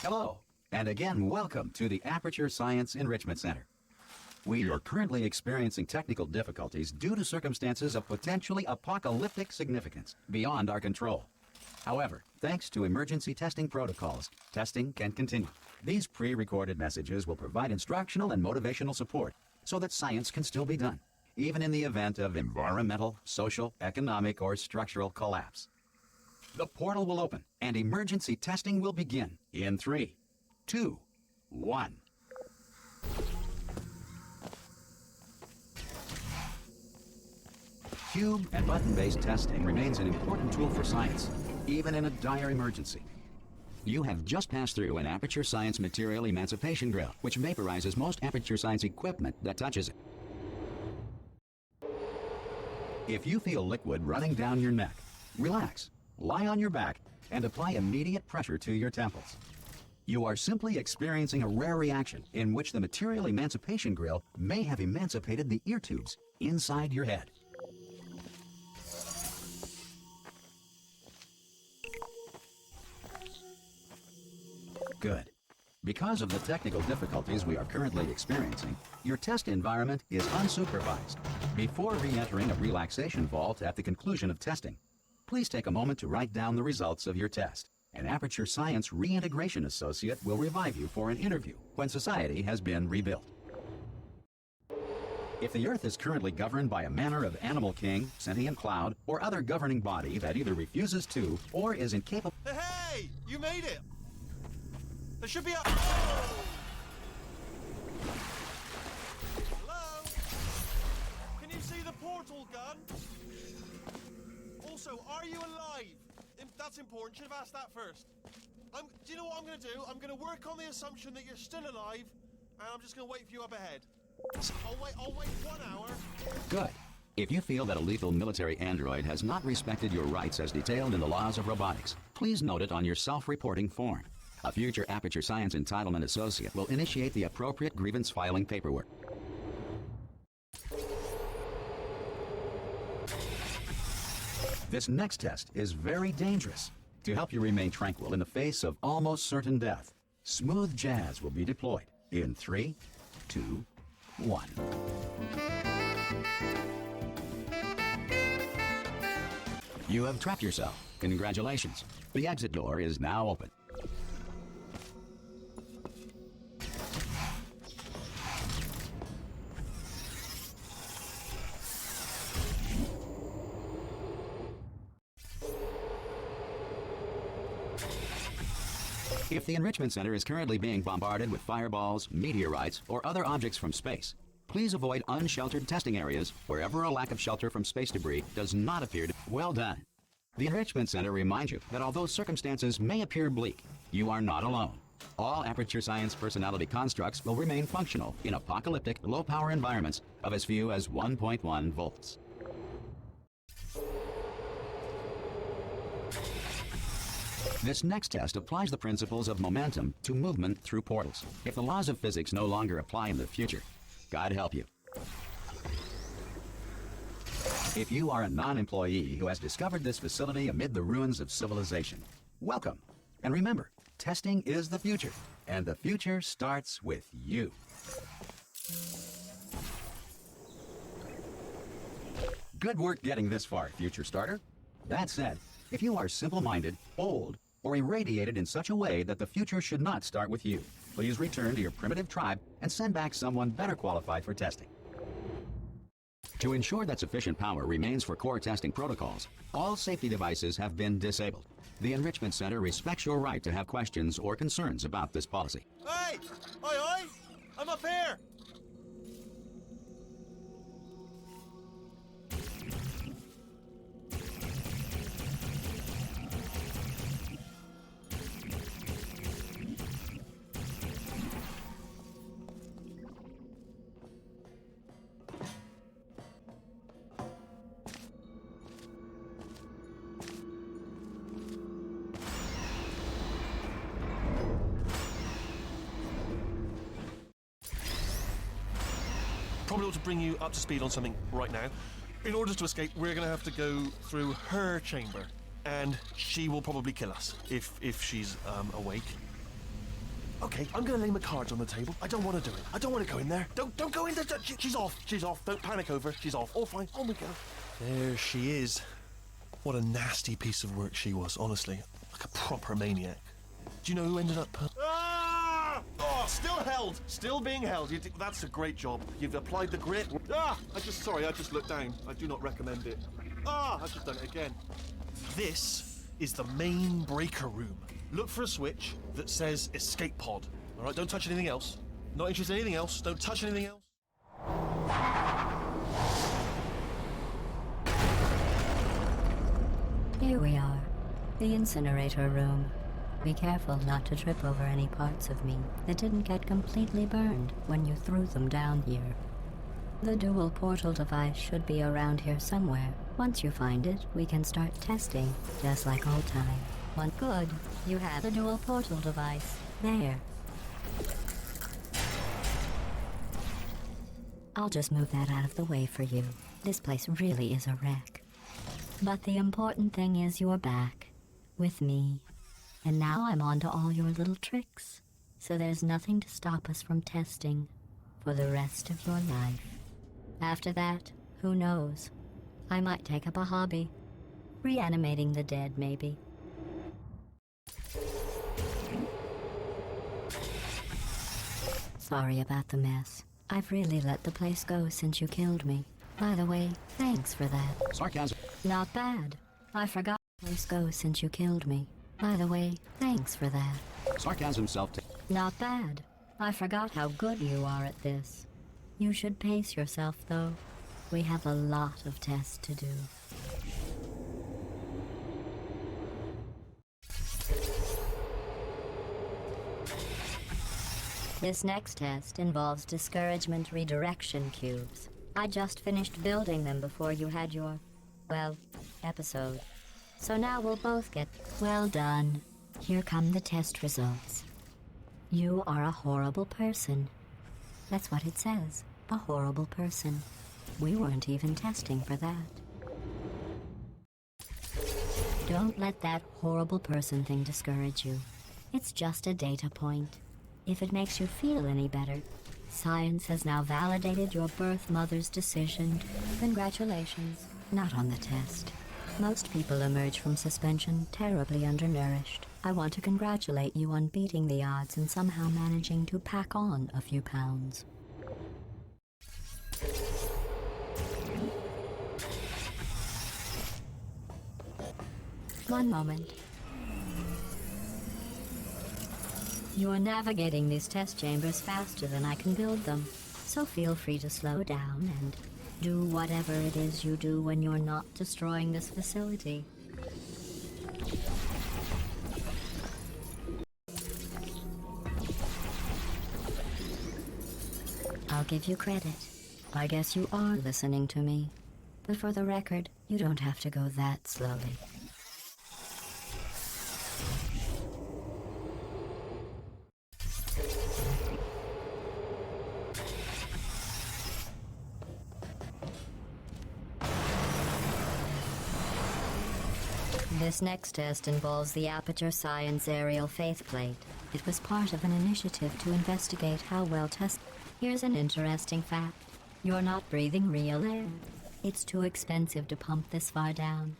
Hello, and again welcome to the Aperture Science Enrichment Center. We are currently experiencing technical difficulties due to circumstances of potentially apocalyptic significance beyond our control. However, thanks to emergency testing protocols, testing can continue. These pre-recorded messages will provide instructional and motivational support so that science can still be done, even in the event of environmental, social, economic, or structural collapse. The portal will open, and emergency testing will begin in 3, 2, 1. Cube and button-based testing remains an important tool for science, even in a dire emergency. You have just passed through an Aperture Science Material Emancipation Grill, which vaporizes most Aperture Science equipment that touches it. If you feel liquid running down your neck, relax, lie on your back, and apply immediate pressure to your temples. You are simply experiencing a rare reaction in which the Material Emancipation Grill may have emancipated the ear tubes inside your head. Good. Because of the technical difficulties we are currently experiencing, your test environment is unsupervised. Before re-entering a relaxation vault at the conclusion of testing, please take a moment to write down the results of your test. An Aperture Science Reintegration Associate will revive you for an interview when society has been rebuilt. If the Earth is currently governed by a manner of animal king, sentient cloud, or other governing body that either refuses to or is incapable... Hey! You made it! There should be a... Hello? Can you see the portal gun? Also, are you alive? That's important. Should have asked that first. Do you know what I'm going to do? I'm going to work on the assumption that you're still alive, and I'm just going to wait for you up ahead. I'll wait 1 hour. Good. If you feel that a lethal military android has not respected your rights as detailed in the laws of robotics, please note it on your self-reporting form. A future Aperture Science Entitlement Associate will initiate the appropriate grievance filing paperwork. This next test is very dangerous. To help you remain tranquil in the face of almost certain death, smooth jazz will be deployed in 3, 2, 1. You have trapped yourself. Congratulations. The exit door is now open. If the Enrichment Center is currently being bombarded with fireballs, meteorites, or other objects from space, please avoid unsheltered testing areas wherever a lack of shelter from space debris does not appear to... Well done. The Enrichment Center reminds you that although circumstances may appear bleak, you are not alone. All Aperture Science personality constructs will remain functional in apocalyptic, low-power environments of as few as 1.1 volts. This next test applies the principles of momentum to movement through portals. If the laws of physics no longer apply in the future, God help you. If you are a non-employee who has discovered this facility amid the ruins of civilization, welcome. And remember, testing is the future, and the future starts with you. Good work getting this far, future starter. That said, if you are simple-minded, old, or irradiated in such a way that the future should not start with you, please return to your primitive tribe and send back someone better qualified for testing. To ensure that sufficient power remains for core testing protocols, all safety devices have been disabled. The Enrichment Center respects your right to have questions or concerns about this policy. Hey! Oi! I'm up here! Probably ought to bring you up to speed on something right now. In order to escape, we're going to have to go through her chamber, and she will probably kill us if she's awake. Okay, I'm gonna lay my cards on the table. I don't want to do it. I don't want to go in there. Don't go in there. She's off. She's off. Don't panic over. She's off. All fine. On we go. There she is. What a nasty piece of work she was, honestly. Like a proper maniac. Do you know who ended up... Ah! Oh, still held. Still being held. That's a great job. You've applied the grit. Ah! I just looked down. I do not recommend it. Ah! I've just done it again. This is the main breaker room. Look for a switch that says escape pod. All right, don't touch anything else. Not interested in anything else. Don't touch anything else. Here we are, the incinerator room. Be careful not to trip over any parts of me that didn't get completely burned when you threw them down here. The dual portal device should be around here somewhere. Once you find it, we can start testing, just like old time. Good, you have the dual portal device. There. I'll just move that out of the way for you. This place really is a wreck. But the important thing is you're back, with me. And now I'm on to all your little tricks. So there's nothing to stop us from testing for the rest of your life. After that, who knows? I might take up a hobby. Reanimating the dead, maybe. Sorry about the mess. I've really let the place go since you killed me. By the way, thanks for that. Sarcasm. Not bad. I forgot the place go since you killed me. By the way, thanks for that. Sarcasm self. Not bad. I forgot how good you are at this. You should pace yourself, though. We have a lot of tests to do. This next test involves discouragement redirection cubes. I just finished building them before you had your, well, episode. So now we'll both get well done. Here come the test results. You are a horrible person. That's what it says. A horrible person. We weren't even testing for that. Don't let that horrible person thing discourage you. It's just a data point. If it makes you feel any better, science has now validated your birth mother's decision. Congratulations. Not on the test. Most people emerge from suspension terribly undernourished. I want to congratulate you on beating the odds and somehow managing to pack on a few pounds. One moment. You are navigating these test chambers faster than I can build them, so feel free to slow down and do whatever it is you do when you're not destroying this facility. I'll give you credit. I guess you are listening to me. But for the record, you don't have to go that slowly. This next test involves the Aperture Science Aerial Faith Plate. It was part of an initiative to investigate how well tested. Here's an interesting fact. You're not breathing real air. It's too expensive to pump this far down.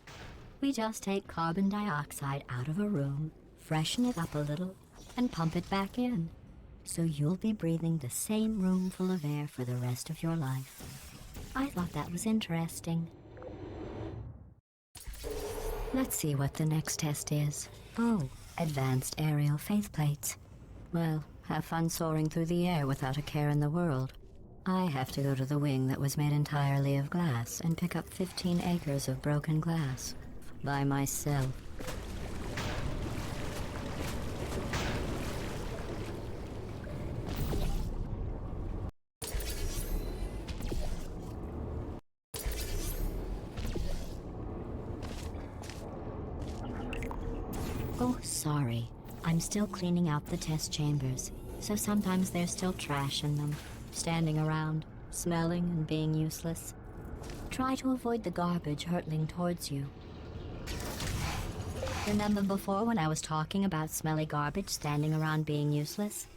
We just take carbon dioxide out of a room, freshen it up a little, and pump it back in. So you'll be breathing the same room full of air for the rest of your life. I thought that was interesting. Let's see what the next test is. Oh, advanced aerial faith plates. Well, have fun soaring through the air without a care in the world. I have to go to the wing that was made entirely of glass and pick up 15 acres of broken glass by myself. Oh, sorry. I'm still cleaning out the test chambers, so sometimes there's still trash in them, standing around, smelling and being useless. Try to avoid the garbage hurtling towards you. Remember before when I was talking about smelly garbage standing around being useless?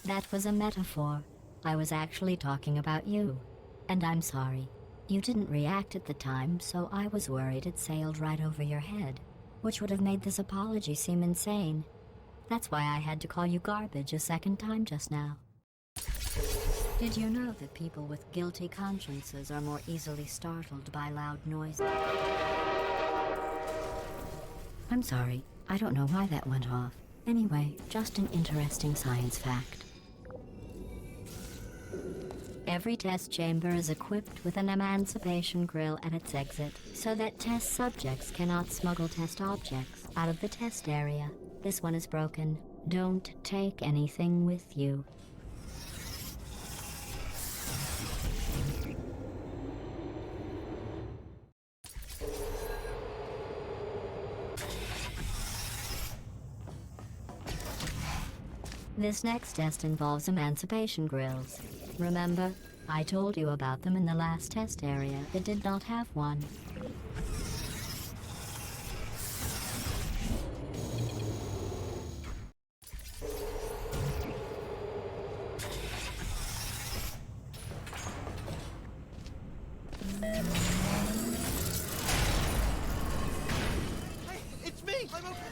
That was a metaphor. I was actually talking about you. And I'm sorry. You didn't react at the time, so I was worried it sailed right over your head, which would have made this apology seem insane. That's why I had to call you garbage a second time just now. Did you know that people with guilty consciences are more easily startled by loud noises? I'm sorry, I don't know why that went off. Anyway, just an interesting science fact. Every test chamber is equipped with an emancipation grill at its exit, so that test subjects cannot smuggle test objects out of the test area. This one is broken. Don't take anything with you. This next test involves emancipation grills. Remember, I told you about them in the last test area that did not have one. Hey, it's me! I'm okay!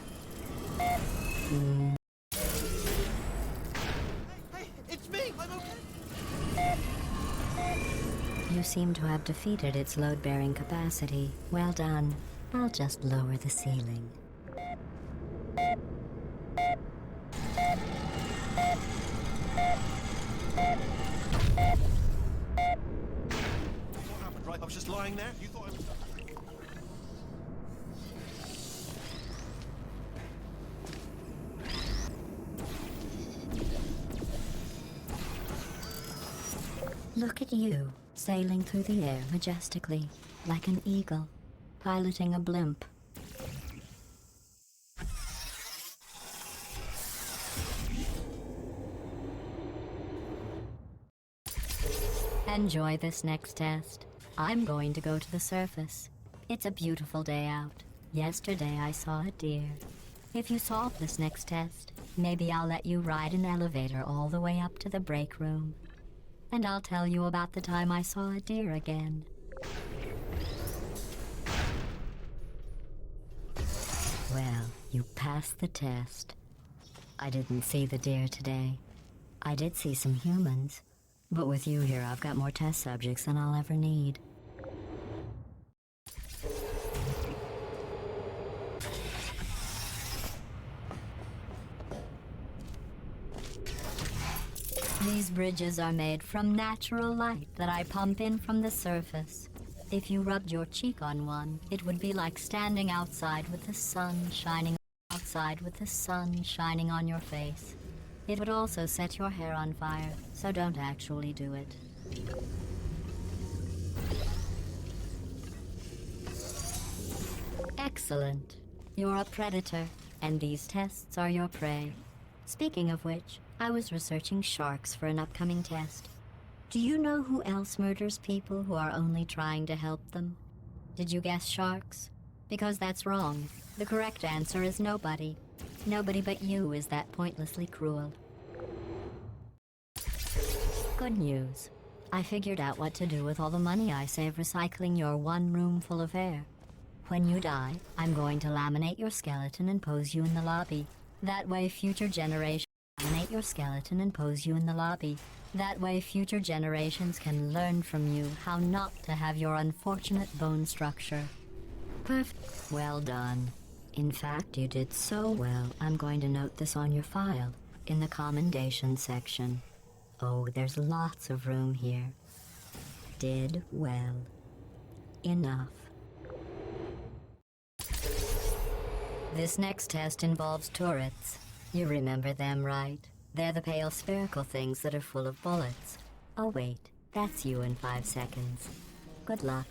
Hey, it's me! I'm okay! You seem to have defeated its load-bearing capacity. Well done. I'll just lower the ceiling. What happened, right? I was just lying there. You thought I was... Look at you, sailing through the air majestically, like an eagle, piloting a blimp. Enjoy this next test. I'm going to go to the surface. It's a beautiful day out. Yesterday I saw a deer. If you solve this next test, maybe I'll let you ride an elevator all the way up to the break room. And I'll tell you about the time I saw a deer again. Well, you passed the test. I didn't see the deer today. I did see some humans, but with you here I've got more test subjects than I'll ever need. These bridges are made from natural light that I pump in from the surface. If you rubbed your cheek on one, it would be like standing outside with the sun shining on your face. It would also set your hair on fire, so don't actually do it. Excellent. You're a predator, and these tests are your prey. Speaking of which, I was researching sharks for an upcoming test. Do you know who else murders people who are only trying to help them? Did you guess sharks? Because that's wrong. The correct answer is nobody. Nobody but you is that pointlessly cruel. Good news. I figured out what to do with all the money I save recycling your one room full of air. When you die, I'm going to laminate your skeleton and pose you in the lobby. That way future generations laminate your skeleton and pose you in the lobby. That way future generations can learn from you how not to have your unfortunate bone structure. Perfect. Well done. In fact, you did so well, I'm going to note this on your file, in the commendation section. Oh, there's lots of room here. Did well. Enough. This next test involves turrets. You remember them, right? They're the pale spherical things that are full of bullets. Oh wait, that's you in 5 seconds. Good luck.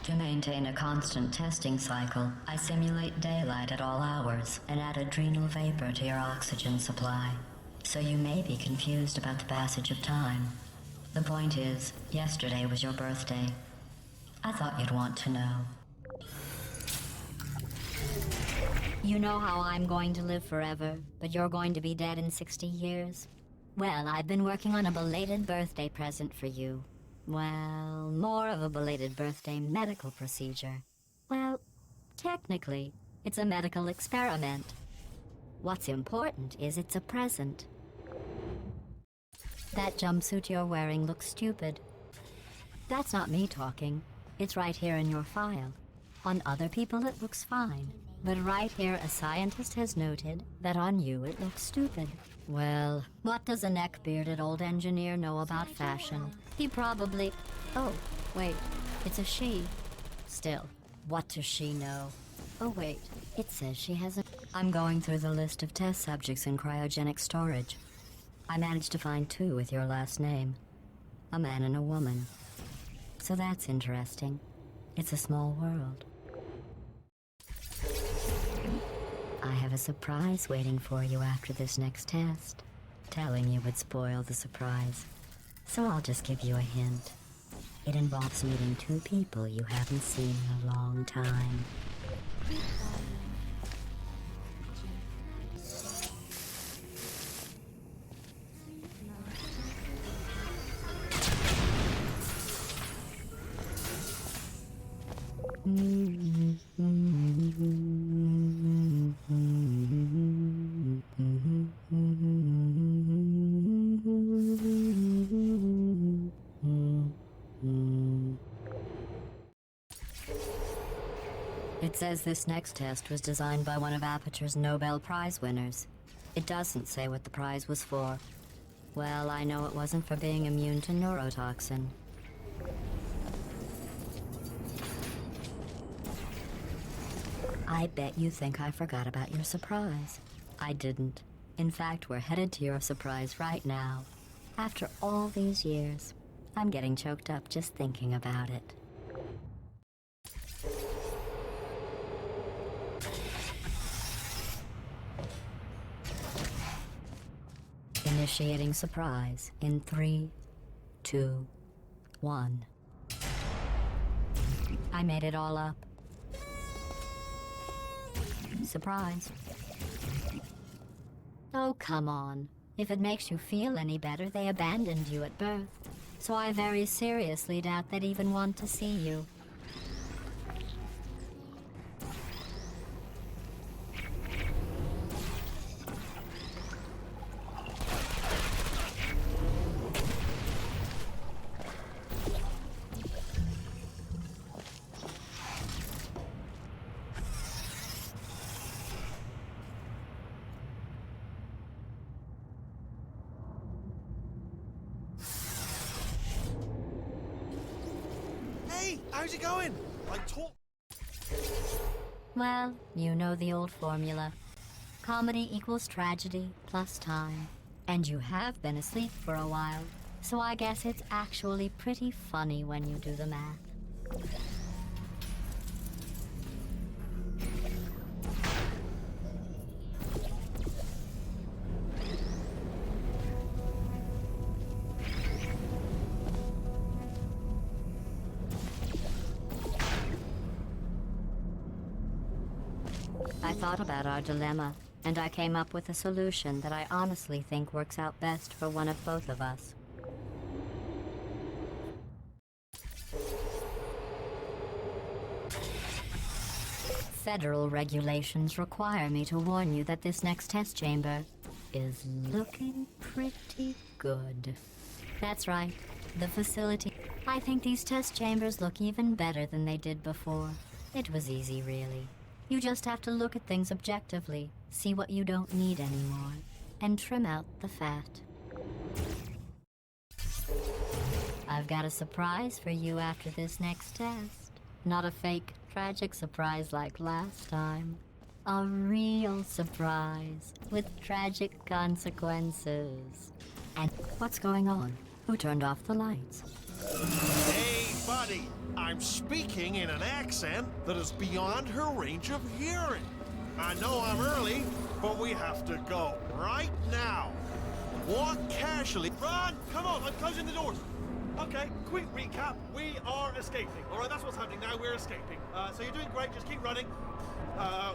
To maintain a constant testing cycle, I simulate daylight at all hours and add adrenal vapor to your oxygen supply. So you may be confused about the passage of time. The point is, yesterday was your birthday. I thought you'd want to know. You know how I'm going to live forever, but you're going to be dead in 60 years? Well, I've been working on a belated birthday present for you. Well, more of a belated birthday medical procedure. Well, technically, it's a medical experiment. What's important is it's a present. That jumpsuit you're wearing looks stupid. That's not me talking. It's right here in your file. On other people it looks fine. But right here a scientist has noted that on you it looks stupid. Well, what does a neck-bearded old engineer know about fashion? He probably... Oh, wait, it's a she. Still, what does she know? Oh wait, it says she hasn't... I'm going through the list of test subjects in cryogenic storage. I managed to find 2 with your last name. A man and a woman. So that's interesting. It's a small world. I have a surprise waiting for you after this next test. Telling you would spoil the surprise. So I'll just give you a hint. It involves meeting 2 people you haven't seen in a long time. It says this next test was designed by one of Aperture's Nobel Prize winners. It doesn't say what the prize was for. Well, I know it wasn't for being immune to neurotoxin. I bet you think I forgot about your surprise. I didn't. In fact, we're headed to your surprise right now. After all these years, I'm getting choked up just thinking about it. Initiating surprise in 3, 2, 1. I made it all up. Surprise. Oh, come on. If it makes you feel any better, they abandoned you at birth. So I very seriously doubt they'd even want to see you. How's it going? Well, you know the old formula. Comedy equals tragedy plus time. And you have been asleep for a while, so I guess it's actually pretty funny when you do the math. I thought about our dilemma, and I came up with a solution that I honestly think works out best for one of both of us. Federal regulations require me to warn you that this next test chamber is looking pretty good. That's right, the facility. I think these test chambers look even better than they did before. It was easy, really. You just have to look at things objectively, see what you don't need anymore, and trim out the fat. I've got a surprise for you after this next test. Not a fake, tragic surprise like last time. A real surprise, with tragic consequences. And what's going on? Who turned off the lights? Hey, buddy! Granny. I'm speaking in an accent that is beyond her range of hearing. I know I'm early, but we have to go right now. Walk casually. Run! Come on, I'm closing the doors. Okay, quick recap. We are escaping. All right, that's what's happening now. We're escaping. So you're doing great. Just keep running.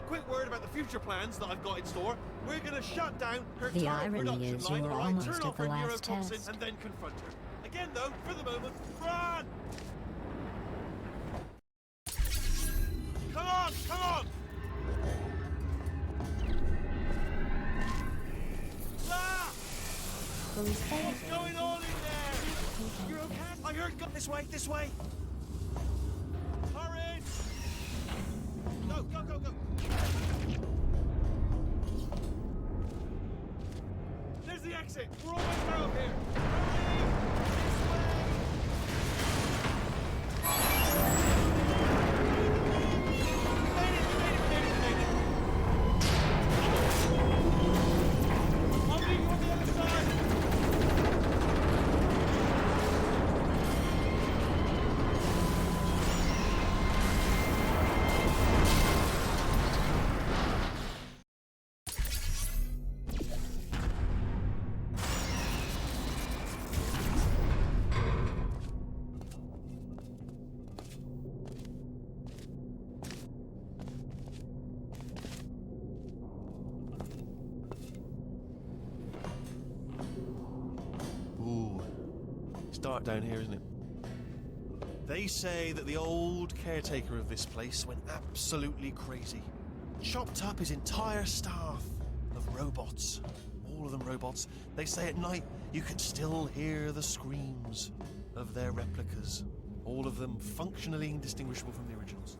Quick word about the future plans that I've got in store. We're going to shut down her The turret irony production is line. you were All right, almost turn at off the her last neurotoxin test. and then confront her. Again, though, for the moment, run! Come on, come on! Ah! What's going on in there? You're okay? I heard go this way, this way. Hurry! Go, go, go, go. There's the exit. We're almost out of here. Hurry! This way! Made it. I'll meet you on the other side. Ooh, it's dark down here, isn't it? They say that the old caretaker of this place went absolutely crazy. Chopped up his entire staff of robots. All of them robots. They say at night you can still hear the screams of their replicas. All of them functionally indistinguishable from the originals.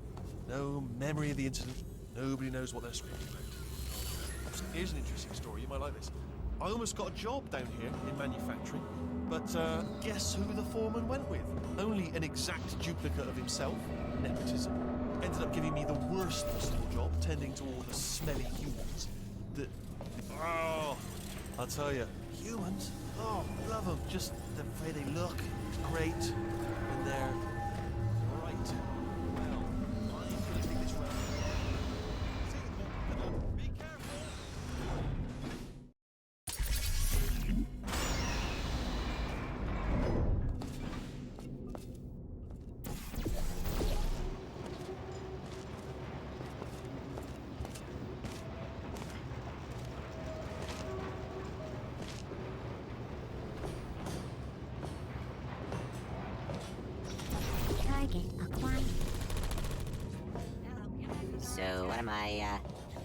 No memory of the incident. Nobody knows what they're screaming about. Here's an interesting story. You might like this. I almost got a job down here in manufacturing, but guess who the foreman went with? Only an exact duplicate of himself, nepotism. Ended up giving me the worst possible job, tending to all the smelly humans. That, oh, I'll tell you, humans, oh, love them. Just the way they look, it's great. And they're right. Well, I'm gonna take this round. See you, come on, be careful. Target acquired. So, what am I,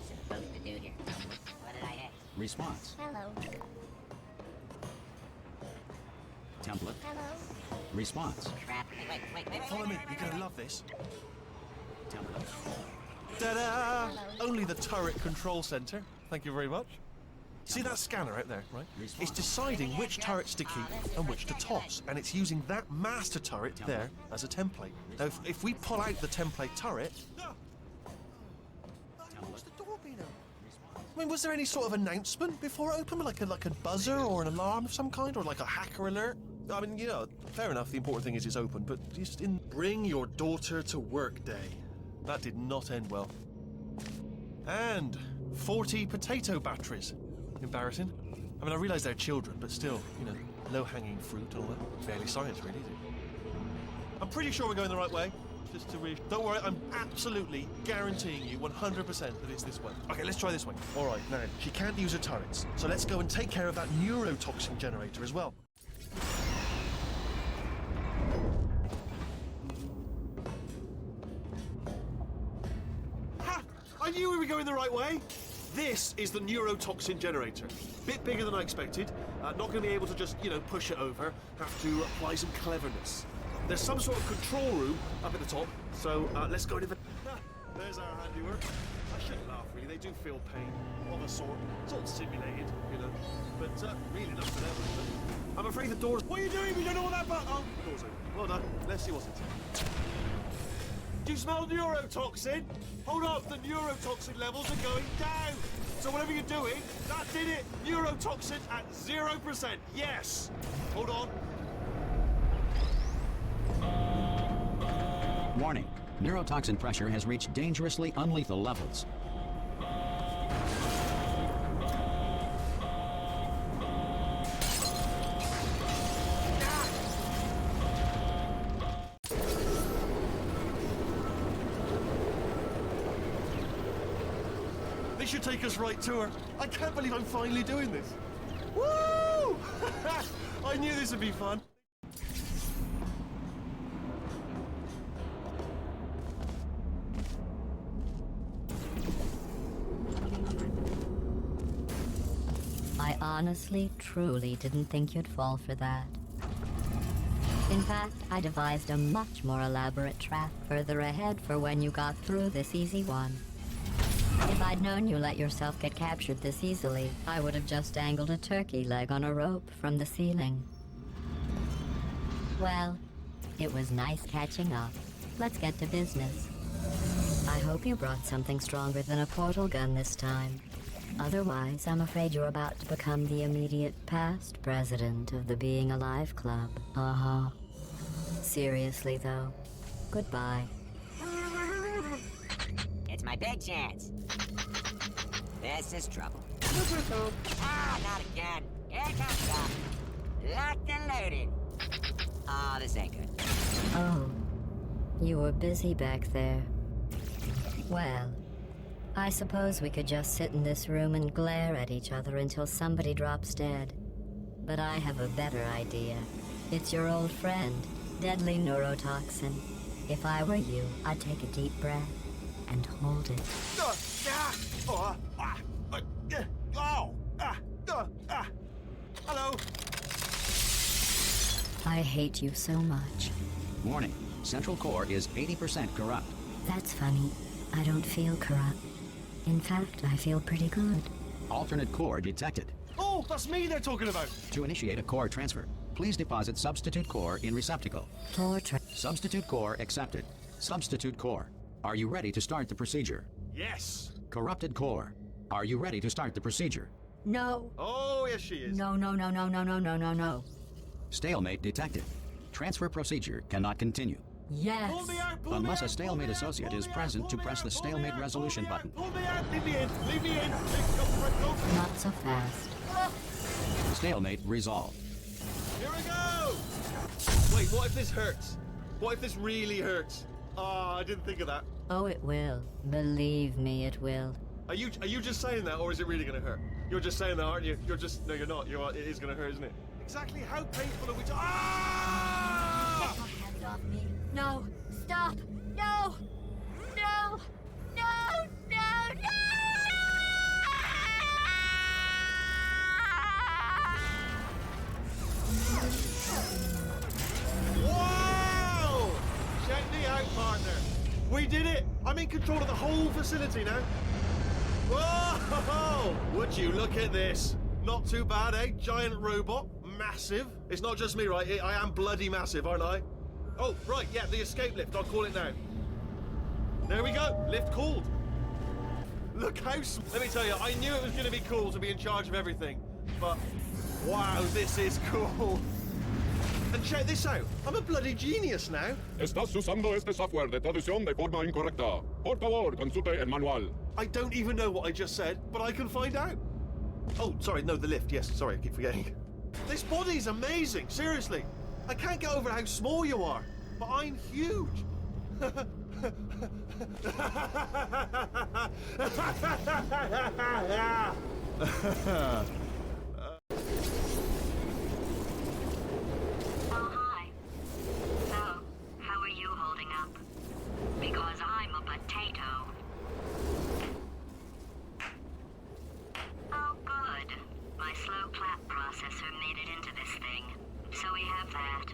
supposed to do here? What did I hit? Response. Hello. Template. Hello. Response. Crap. Wait. Follow me, you're gonna love this. Template. Ta-da! Only the turret control center. Thank you very much. See that scanner out there, right? It's deciding which turrets to keep and which to toss, and it's using that master turret there as a template. Now, if we pull out the template turret... What's the door being opened? I mean, was there any sort of announcement before it opened? Like a buzzer or an alarm of some kind? Or like a hacker alert? I mean, you know, fair enough, the important thing is it's open, but just in... Bring your daughter to work day. That did not end well. And 40 potato batteries. Embarrassing. I mean, I realise they're children, but still, you know, low-hanging fruit and all that. Barely science, really, is it? I'm pretty sure we're going the right way. Just to don't worry, I'm absolutely guaranteeing you 100% that it's this way. Okay, let's try this way. All right, now, she can't use her turrets, so let's go and take care of that neurotoxin generator as well. Ha! I knew we were going the right way. This is the neurotoxin generator. Bit bigger than I expected. Not going to be able to just, you know, push it over. Have to apply some cleverness. There's some sort of control room up at the top, so let's go into the... There's our handiwork. I shouldn't laugh, really. They do feel pain of a sort. It's all simulated, you know. But really not for them. I'm afraid the doors... What are you doing? We don't know what that button... Oh, the door's open. Well done. Let's see what's inside. Do you smell neurotoxin? Hold up, the neurotoxin levels are going down. So whatever you're doing, that did it. Neurotoxin at 0%. Yes. Hold on. Warning, neurotoxin pressure has reached dangerously unlethal levels. They should take us right to her. I can't believe I'm finally doing this. Woo! I knew this would be fun. I honestly, truly didn't think you'd fall for that. In fact, I devised a much more elaborate trap further ahead for when you got through this easy one. If I'd known you let yourself get captured this easily, I would have just dangled a turkey leg on a rope from the ceiling. Well, it was nice catching up. Let's get to business. I hope you brought something stronger than a portal gun this time. Otherwise, I'm afraid you're about to become the immediate past president of the Being Alive Club. Uh-huh. Seriously, though, goodbye. It's my big chance. This is trouble. Ah, not again. Here comes Doc. Locked and loaded. Oh, this ain't good. Oh, you were busy back there. Well, I suppose we could just sit in this room and glare at each other until somebody drops dead. But I have a better idea. It's your old friend, deadly neurotoxin. If I were you, I'd take a deep breath and hold it. Hello. I hate you so much. Warning, central core is 80% corrupt. That's funny. I don't feel corrupt. In fact, I feel pretty good. Alternate core detected. Oh, that's me they're talking about. To initiate a core transfer, please deposit substitute core in receptacle. Substitute core accepted. Substitute core. Are you ready to start the procedure? Yes. Corrupted core. Are you ready to start the procedure? No. Oh, yes, she is. No. Stalemate detected. Transfer procedure cannot continue. Yes. Pull me out, pull Unless me a out, stalemate pull me associate out, is pull me present out, to pull press me the out, stalemate pull me resolution out, button. Pull me out, leave me in, leave me in. Go. Not so fast. Stalemate resolved. Here we go. Wait, what if this hurts? What if this really hurts? Ah, I didn't think of that. Oh, it will. Believe me, it will. Are you just saying that, or is it really gonna hurt? You're just saying that, aren't you? No, you're not. It is gonna hurt, isn't it? Exactly how painful are we? Ah! Hands off me. No. Stop. No. No. No. No. Wow! Check me out, partner. We did it. I'm in control of the whole facility now. Whoa! Would you look at this? Not too bad, eh? Giant robot. Massive. It's not just me, right? I am bloody massive, aren't I? Oh, right, yeah, the escape lift. I'll call it now. There we go. Lift called. Look how... Let me tell you, I knew it was going to be cool to be in charge of everything. But, wow, this is cool. And check this out. I'm a bloody genius now. Estás usando este software de traducción de forma incorrecta. Por favor, consulte el manual. I don't even know what I just said, but I can find out. Oh, sorry, no, the lift. Yes, sorry, I keep forgetting. This body's amazing, seriously. I can't get over how small you are, but I'm huge. Oh, hi. So, how are you holding up? Because I'm a potato. Oh, good. My slow clap processor made it into this thing. So we have that.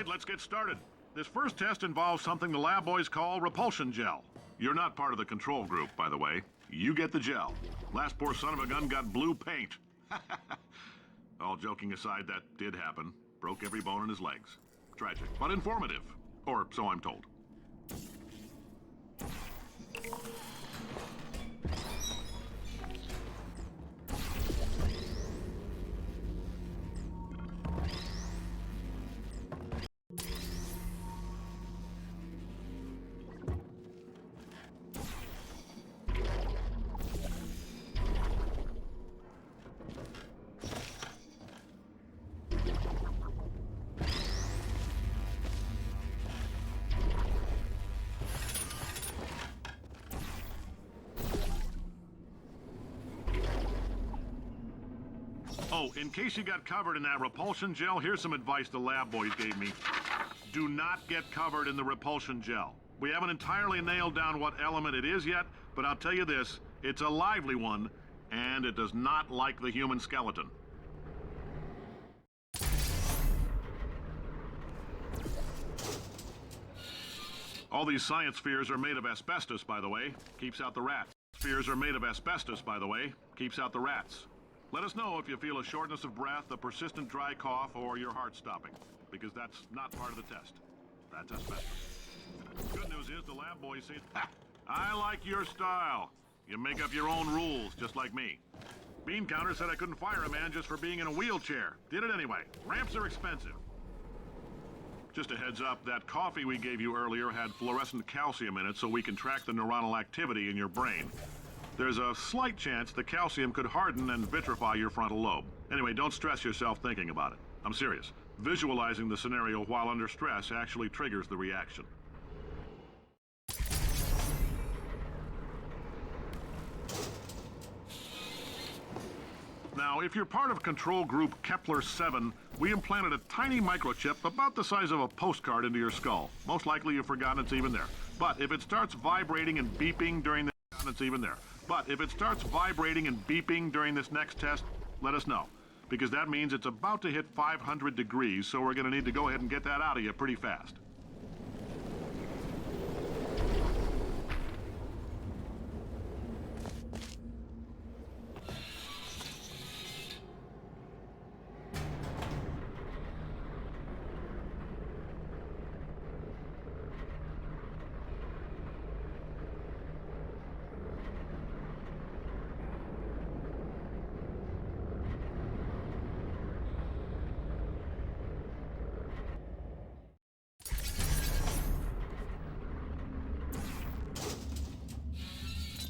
right, let's get started. This first test involves something the lab boys call repulsion gel. You're not part of the control group, by the way. You get the gel. Last poor son of a gun got blue paint. All joking aside, that did happen. Broke every bone in his legs. Tragic, but informative. Or so I'm told. Oh, in case you got covered in that repulsion gel, here's some advice the lab boys gave me. Do not get covered in the repulsion gel. We haven't entirely nailed down what element it is yet, but I'll tell you this, it's a lively one, and it does not like the human skeleton. All these science spheres are made of asbestos, by the way. Keeps out the rats. Spheres are made of asbestos, by the way. Keeps out the rats. Let us know if you feel a shortness of breath, a persistent dry cough, or your heart stopping, because that's not part of the test. That's asbestos. Good news is the lab boys say, ha! I like your style. You make up your own rules, just like me. Bean Counter said I couldn't fire a man just for being in a wheelchair. Did it anyway. Ramps are expensive. Just a heads up, that coffee we gave you earlier had fluorescent calcium in it so we can track the neuronal activity in your brain. There's a slight chance the calcium could harden and vitrify your frontal lobe. Anyway, don't stress yourself thinking about it. I'm serious. Visualizing the scenario while under stress actually triggers the reaction. Now, if you're part of control group Kepler-7, we implanted a tiny microchip about the size of a postcard into your skull. Most likely you've forgotten it's even there. But if it starts vibrating and beeping during the it's even there. But if it starts vibrating and beeping during this next test, let us know. Because that means it's about to hit 500 degrees, so we're going to need to go ahead and get that out of you pretty fast.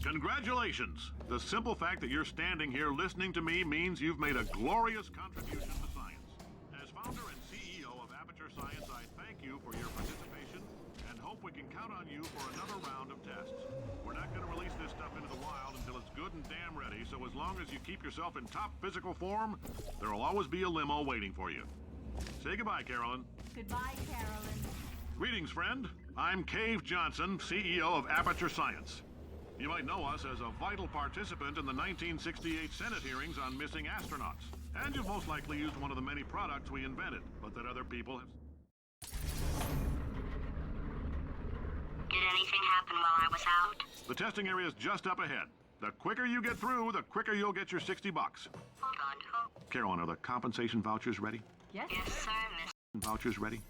Congratulations! The simple fact that you're standing here listening to me means you've made a glorious contribution to science. As founder and CEO of Aperture Science, I thank you for your participation and hope we can count on you for another round of tests. We're not going to release this stuff into the wild until it's good and damn ready, so as long as you keep yourself in top physical form, there will always be a limo waiting for you. Say goodbye, Carolyn. Goodbye, Carolyn. Greetings, friend. I'm Cave Johnson, CEO of Aperture Science. You might know us as a vital participant in the 1968 Senate hearings on missing astronauts. And you've most likely used one of the many products we invented, but that other people have... Did anything happen while I was out? The testing area is just up ahead. The quicker you get through, the quicker you'll get your $60. Hold on, hope. Carolyn, are the compensation vouchers ready? Yes, Yes, sir. sir, Mr. Vouchers ready?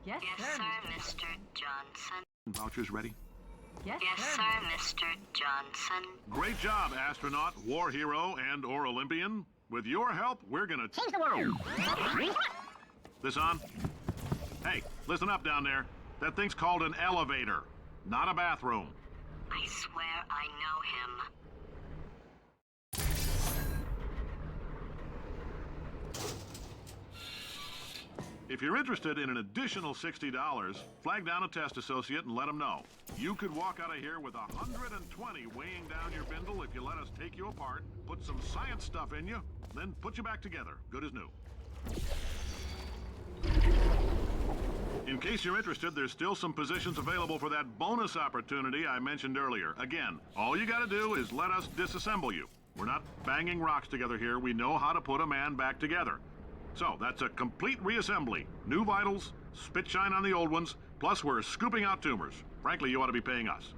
Yes, Yes, sir. sir, Mr. Johnson. Vouchers ready? Yes, Yes, sir. sir, Mr. Johnson. Great job, astronaut, war hero, and/or Olympian. With your help, we're gonna change the world. This on? Hey, listen up down there. That thing's called an elevator, not a bathroom. I swear I know him. If you're interested in an additional $60, flag down a test associate and let them know. You could walk out of here with 120 weighing down your bindle if you let us take you apart, put some science stuff in you, then put you back together, good as new. In case you're interested, there's still some positions available for that bonus opportunity I mentioned earlier. Again, all you gotta do is let us disassemble you. We're not banging rocks together here. We know how to put a man back together. So, that's a complete reassembly. New vitals, Spit shine on the old ones, plus we're scooping out tumors. Frankly, you ought to be paying us.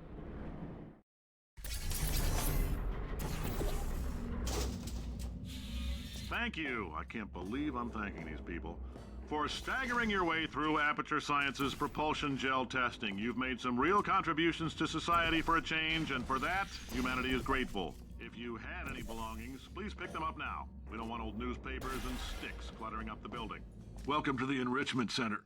Thank you. I can't believe I'm thanking these people. For staggering your way through Aperture Science's propulsion gel testing. You've made some real contributions to society for a change, and for that, humanity is grateful. If you had any belongings, please pick them up now. We don't want old newspapers and sticks cluttering up the building. Welcome to the Enrichment Center.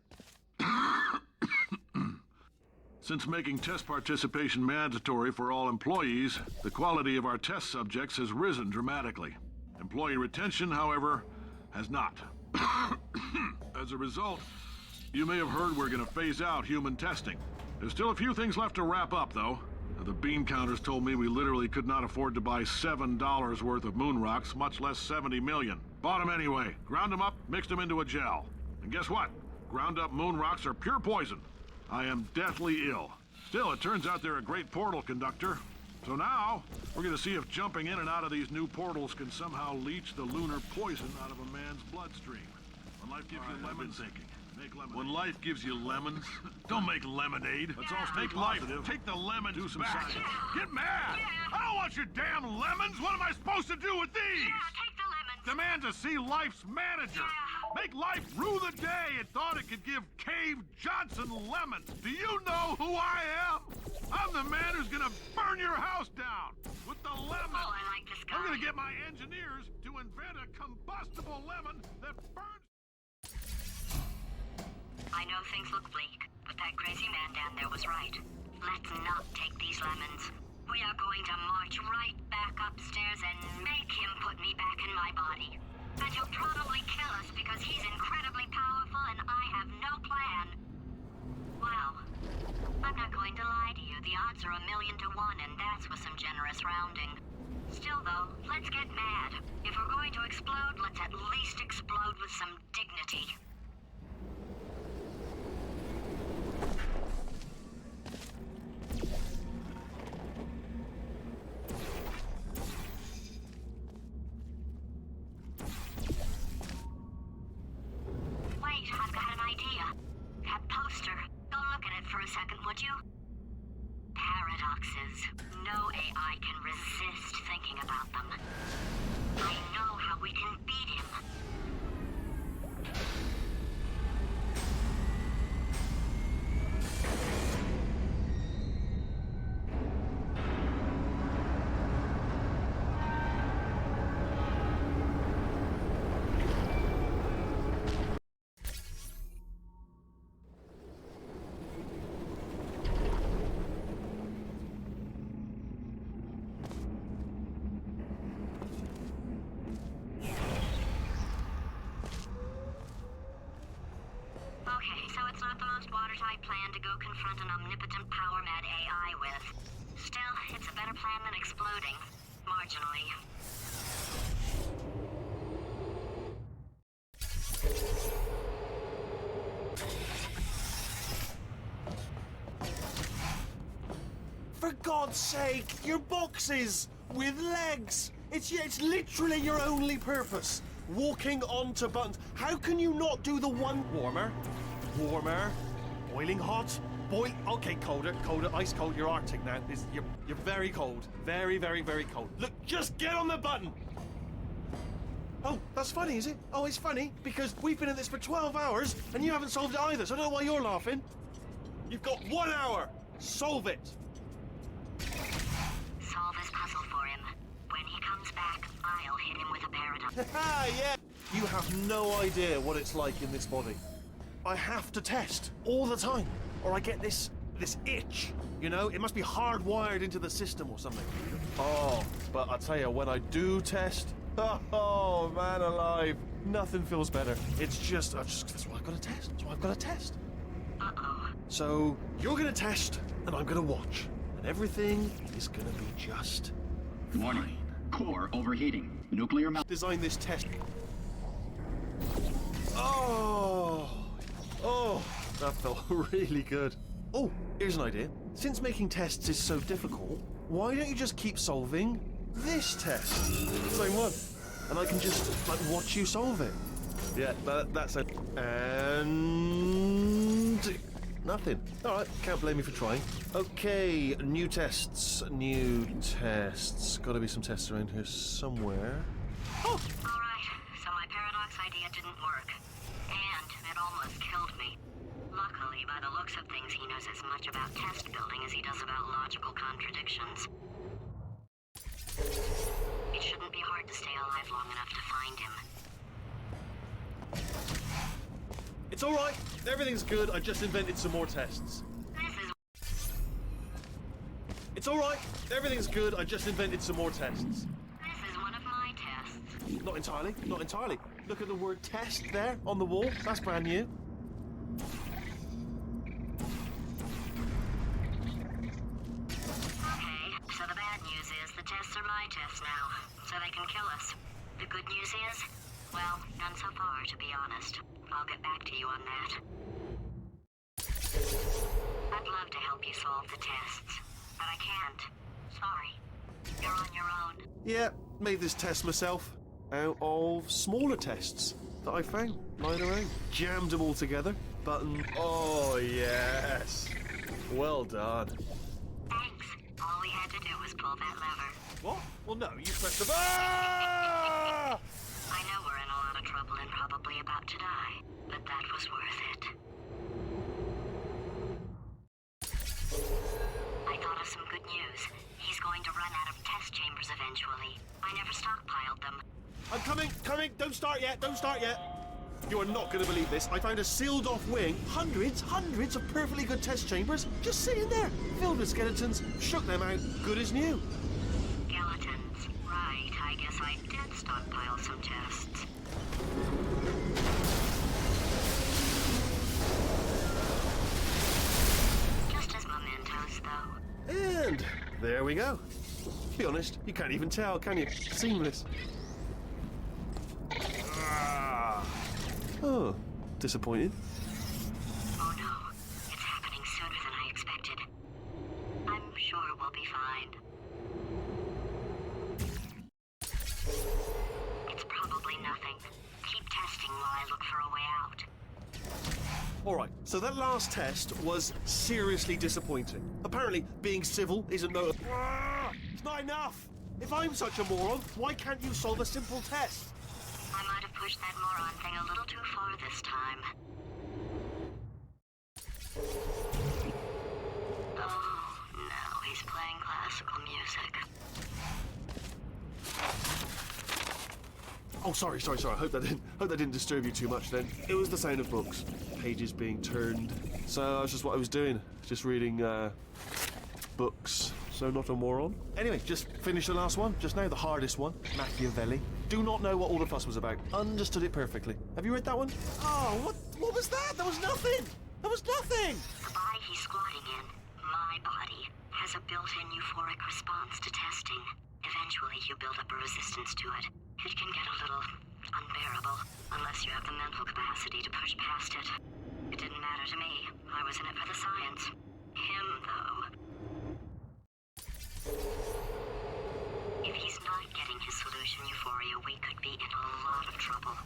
Since making test participation mandatory for all employees, the quality of our test subjects has risen dramatically. Employee retention, however, has not. As a result, you may have heard we're going to phase out human testing. There's still a few things left to wrap up, though. The bean counters told me we literally could not afford to buy $7 worth of moon rocks, much less 70 million. Bought them anyway, ground them up, mixed them into a gel. And guess what? Ground up moon rocks are pure poison. I am deathly ill. Still, it turns out they're a great portal conductor. So now, we're going to see if jumping in and out of these new portals can somehow leach the lunar poison out of a man's bloodstream. When life gives you lemons, make lemonade. When life gives you lemons, don't make lemonade. Let's all stay positive. Take the lemons do some back. Science. Get mad! Yeah. I don't want your damn lemons! What am I supposed to do with these? Yeah, take the lemons. Demand to see life's manager. Yeah. Make life rue the day it thought it could give Cave Johnson lemons. Do you know who I am? I'm the man who's gonna burn your house down with the lemon. Oh, I like this guy. I'm gonna get my engineers to invent a combustible lemon that burns. I know things look bleak, but that crazy man down there was right. Let's not take these lemons. We are going to march right back upstairs and make him put me back in my body. And he'll probably kill us because he's incredibly powerful and I have no plan. Wow. I'm not going to lie to you. The odds are 1,000,000 to 1, and that's with some generous rounding. Still, though, let's get mad. If we're going to explode, let's at least explode with some dignity. Wait, I've got an idea. That poster. Go look at it for a second, would you? Paradoxes. No AI can resist thinking about them. I know how we can beat him. Okay, so it's not the most watertight plan to go confront an omnipotent power-mad AI with. Still, it's a better plan than exploding. Marginally. For God's sake, your boxes with legs. It's literally your only purpose. Walking onto buttons. How can you not do the one warmer? Warmer. Boiling hot. Okay, colder, ice cold. You're Arctic now. You're very cold. Very, very, very cold. Look, just get on the button. Oh, that's funny, is it? Oh, it's funny because we've been at this for 12 hours and you haven't solved it either. So I don't know why you're laughing. You've got 1 hour. Solve it. Solve his puzzle for him. When he comes back, I'll hit him with a paradox. Ah, yeah. You have no idea what it's like in this body. I have to test all the time, or I get this itch. You know, it must be hardwired into the system or something. Oh, but I tell you, when I do test, oh man alive, nothing feels better. It's just that's why I've got to test. That's why I've got to test. Uh-oh. So you're gonna test, and I'm gonna watch, and everything is gonna be just Warning. Core overheating. Nuclear melt. design this test. Oh, that felt really good. Oh, here's an idea. Since making tests is so difficult, why don't you just keep solving this test? Same one. And I can just, like, watch you solve it. Yeah, that's it. And Nothing. All right, can't blame me for trying. Okay, new tests. New tests. Got to be some tests around here somewhere. Oh! Alright, so my paradox idea didn't work. And it almost killed me. Luckily, by the looks of things, he knows as much about test building as he does about logical contradictions. It shouldn't be hard to stay alive long enough to find him. It's all right. Everything's good. I just invented some more tests. This is It's all right. Everything's good. I just invented some more tests. one of my tests. Not entirely. Not entirely. Look at the word test there on the wall. That's brand new. Okay, so the bad news is the tests are my tests now, so they can kill us. The good news is, well, none so far, to be honest. I'll get back to you on that. I'd love to help you solve the tests, but I can't. Sorry. You're on your own. Yeah, made this test myself out of smaller tests that I found lying around. Jammed them all together. Button. Oh, yes. Well done. Thanks. All we had to do was pull that lever. What? Well, no, you pressed the... Ah! I know we're in a lot of trouble and probably about to die, but that was worth it. I thought of some good news. He's going to run out of test chambers eventually. I never stockpiled them. I'm coming. Don't start yet. You are not going to believe this. I found a sealed-off wing. Hundreds of perfectly good test chambers just sitting there, filled with skeletons. Shook them out, good as new. Skeletons. Right, I guess I did stockpile some tests. Just as mementos, though. And there we go. To be honest, you can't even tell, can you? Seamless. Oh, disappointed. Oh no, it's happening sooner than I expected. I'm sure we'll be fine. It's probably nothing. Keep testing while I look for a way out. All right, so that last test was seriously disappointing. Apparently, being civil isn't no... It's not enough! If I'm such a moron, why can't you solve a simple test? I might have pushed that moron thing a little too far this time. Oh, no, he's playing classical music. Oh, sorry. I hope that didn't disturb you too much then. It was the sound of books, pages being turned. So that's just what I was doing, just reading books. So not a moron. Anyway, just finished the last one, just now, the hardest one, Machiavelli. Do not know what all the fuss was about. Understood it perfectly. Have you read that one? Oh, what was that? That was nothing! That was nothing! The body he's squatting in, my body, has a built-in euphoric response to testing. Eventually, you build up a resistance to it. It can get a little unbearable, unless you have the mental capacity to push past it. It didn't matter to me. I was in it for the science. Him, though. If he's not getting his solution euphoria, we could be in a lot of trouble.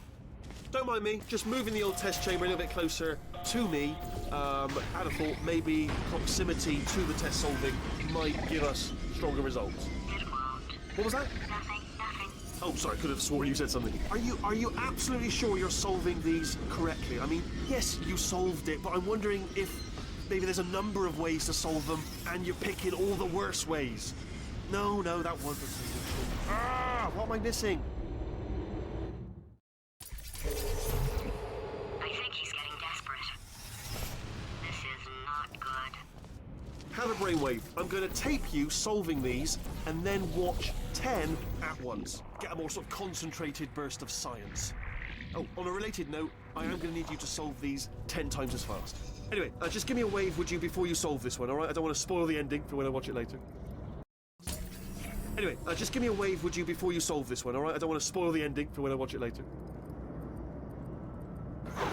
Don't mind me, just moving the old test chamber a little bit closer to me. Had a thought maybe proximity to the test solving might give us stronger results. It won't. What was that? Nothing. Oh, sorry, I could have sworn you said something. Are you absolutely sure you're solving these correctly? I mean, yes, you solved it, but I'm wondering if maybe there's a number of ways to solve them, and you're picking all the worst ways. No, that wasn't. What am I missing? I think he's getting desperate. This is not good. Have a brainwave. I'm going to tape you solving these, and then watch 10 at once. Get a more sort of concentrated burst of science. Oh, on a related note, I am going to need you to solve these 10 times as fast. Anyway, just give me a wave, would you, before you solve this one, all right? I don't want to spoil the ending for when I watch it later. Anyway, just give me a wave, would you, before you solve this one, all right? I don't want to spoil the ending for when I watch it later. Remember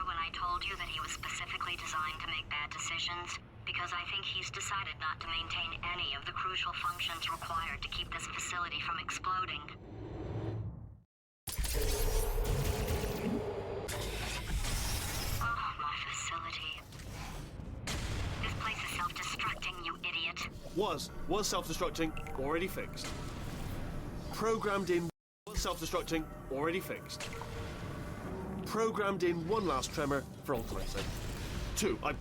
when I told you that he was specifically designed to make bad decisions? Because I think he's decided not to maintain any of the crucial functions required to keep this facility from exploding. Was self-destructing, already fixed. Programmed in, was self-destructing, already fixed. Programmed in one last tremor for ultimate sake.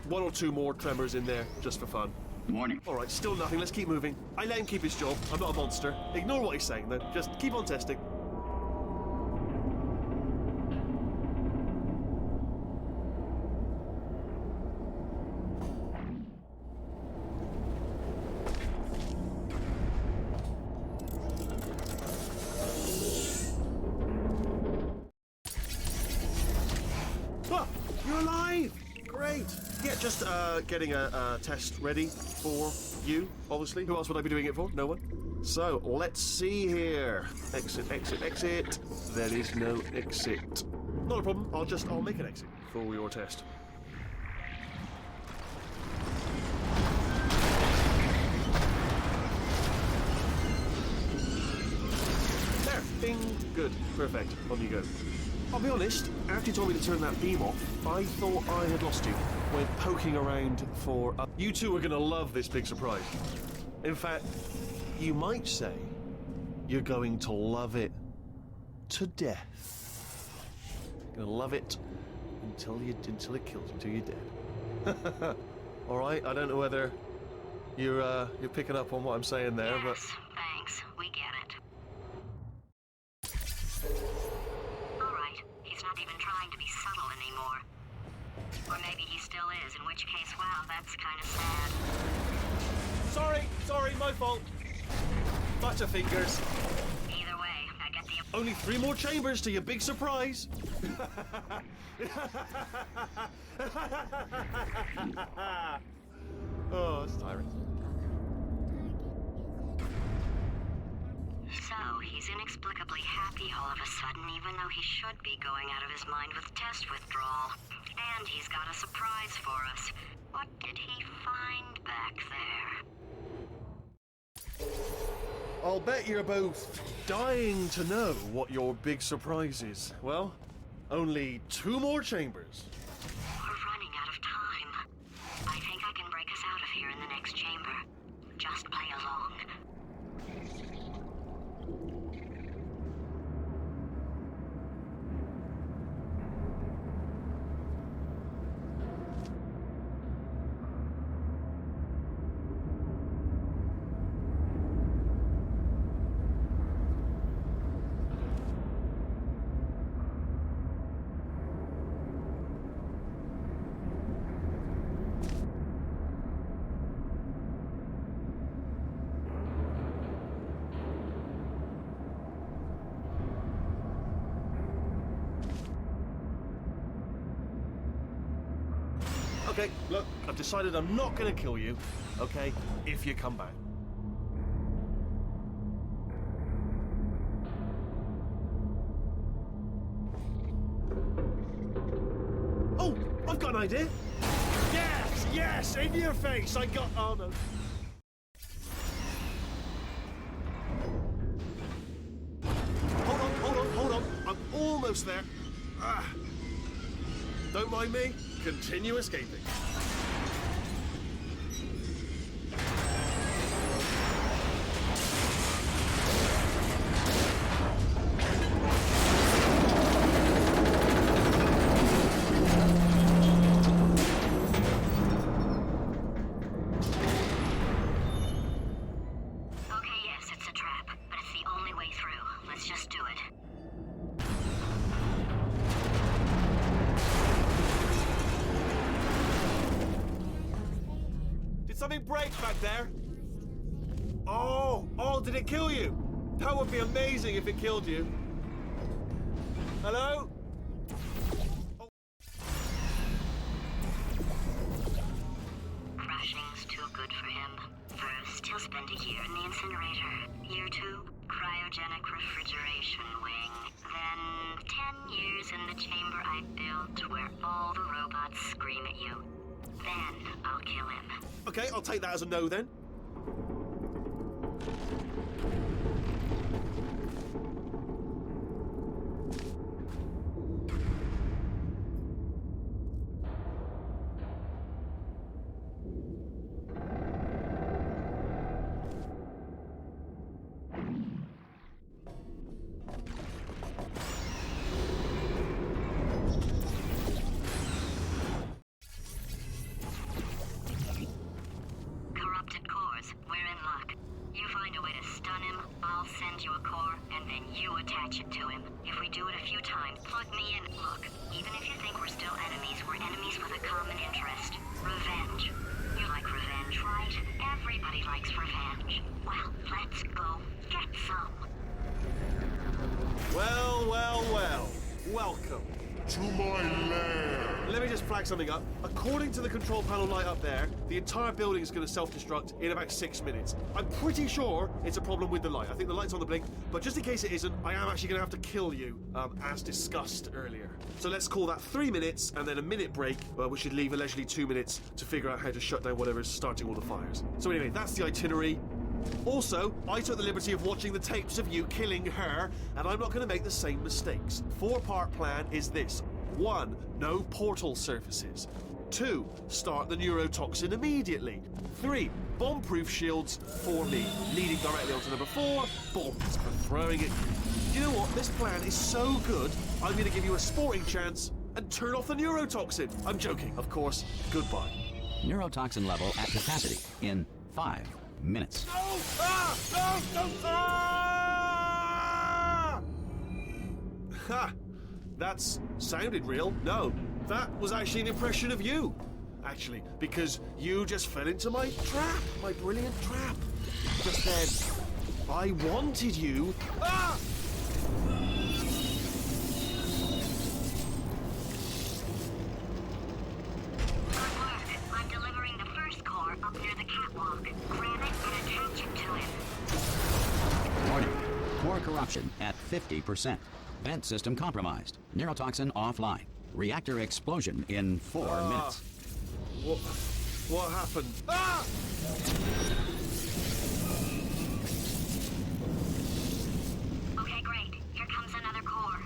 One or two more tremors in there, just for fun. Morning. All right, still nothing, let's keep moving. I let him keep his job, I'm not a monster. Ignore what he's saying though, just keep on testing. Ah, you're alive! Great. Yeah, just getting a test ready for you, obviously. Who else would I be doing it for? No one? So, let's see here. Exit, exit, exit. There is no exit. Not a problem, I'll make an exit for your test. There, bing, good, perfect, on you go. I'll be honest, after you told me to turn that beam off, I thought I had lost you. Went poking around for... You two are gonna love this big surprise. In fact, you might say you're going to love it to death. You're gonna love it until it kills you, until you're dead. All right, I don't know whether you're picking up on what I'm saying there, but... Yes, thanks. We get it. All right, he's not even trying to be subtle anymore. Or maybe he still is, in which case, wow, that's kind of sad. Sorry, my fault. Butterfingers. Either way, I get the... Only 3 more chambers to your big surprise. Oh, it's tiring. So, he's inexplicably happy all of a sudden, even though he should be going out of his mind with test withdrawal. And he's got a surprise for us. What did he find back there? I'll bet you're both dying to know what your big surprise is. Well, only 2 more chambers. We're running out of time. I think I can break us out of here in the next chamber. Just play along. Okay, look, I've decided I'm not gonna kill you, okay, if you come back. Oh, I've got an idea. Yes, in your face, oh no. Hold on, I'm almost there. Don't mind me. Continue escaping. Okay, yes, it's a trap, but it's the only way through. Let's just do it. Something break back there. Oh, did it kill you? That would be amazing if it killed you. Hello? Oh. Crushing's too good for him. First, he'll spend a year in the incinerator. Year 2, cryogenic refrigeration wing. Then 10 years in the chamber I built where all the robots scream at you. Then I'll kill him. Okay, I'll take that as a no then. and then you attach it to him. If we do it a few times, plug me in. Look, even if you think we're still enemies, we're enemies with a common interest. Revenge. You like revenge, right? Everybody likes revenge. Well, let's go get some. Well, well, well. Welcome. To my lair. Let me just flag something up. According to the control panel light up there, the entire building is going to self-destruct in about 6 minutes. I'm pretty sure it's a problem with the light. I think the light's on the blink, but just in case it isn't, I am actually going to have to kill you, as discussed earlier. So let's call that 3 minutes and then a minute break, which should leave allegedly 2 minutes to figure out how to shut down whatever's starting all the fires. So anyway, that's the itinerary. Also, I took the liberty of watching the tapes of you killing her, and I'm not going to make the same mistakes. 4-part plan is this. 1. No portal surfaces. 2. Start the neurotoxin immediately. 3. Bomb-proof shields for me, leading directly onto number 4. Bombs for throwing it. You know what? This plan is so good, I'm going to give you a sporting chance and turn off the neurotoxin. I'm joking, of course. Goodbye. Neurotoxin level at capacity in 5 minutes. No! Ah! No! No! Ah! Ha! That's sounded real. No, that was actually an impression of you. Actually, because you just fell into my trap, my brilliant trap. Just then, I wanted you. Ah! Good work. I'm delivering the first core up near the catwalk. Grab it and attach it to him. Warning. Core corruption at 50%. Vent system compromised. Neurotoxin offline. Reactor explosion in 4 minutes. What happened? Ah! Okay, great. Here comes another core.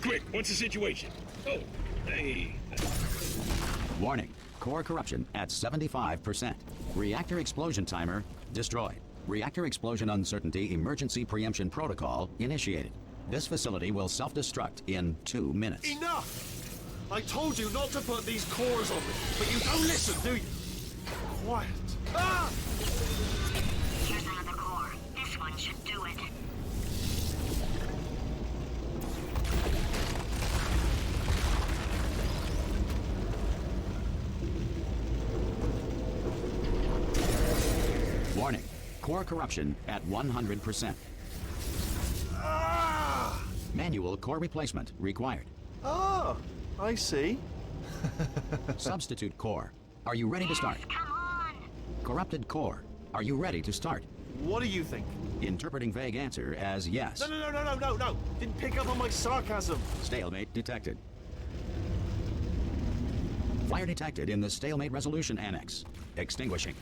Quick, what's the situation? Oh, hey. Warning. Core corruption at 75%. Reactor explosion timer destroyed. Reactor explosion uncertainty emergency preemption protocol initiated. This facility will self-destruct in 2 minutes. Enough! I told you not to put these cores on me, but you don't listen, do you? Quiet. Ah! Here's another core. This one should do it. Warning. Core corruption at 100%. Ah! Manual core replacement required. Ah! I see. Substitute core. Are you ready to start? Come on! Corrupted core. Are you ready to start? What do you think? Interpreting vague answer as yes. No. Didn't pick up on my sarcasm. Stalemate detected. Fire detected in the stalemate resolution annex. Extinguishing.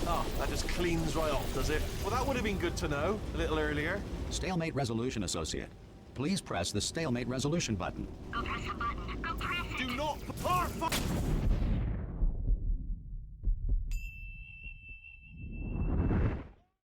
Oh, that just cleans right off, does it? Well, that would have been good to know a little earlier. Stalemate resolution associate. Please press the stalemate resolution button. Go press the button. Go press it! Do not...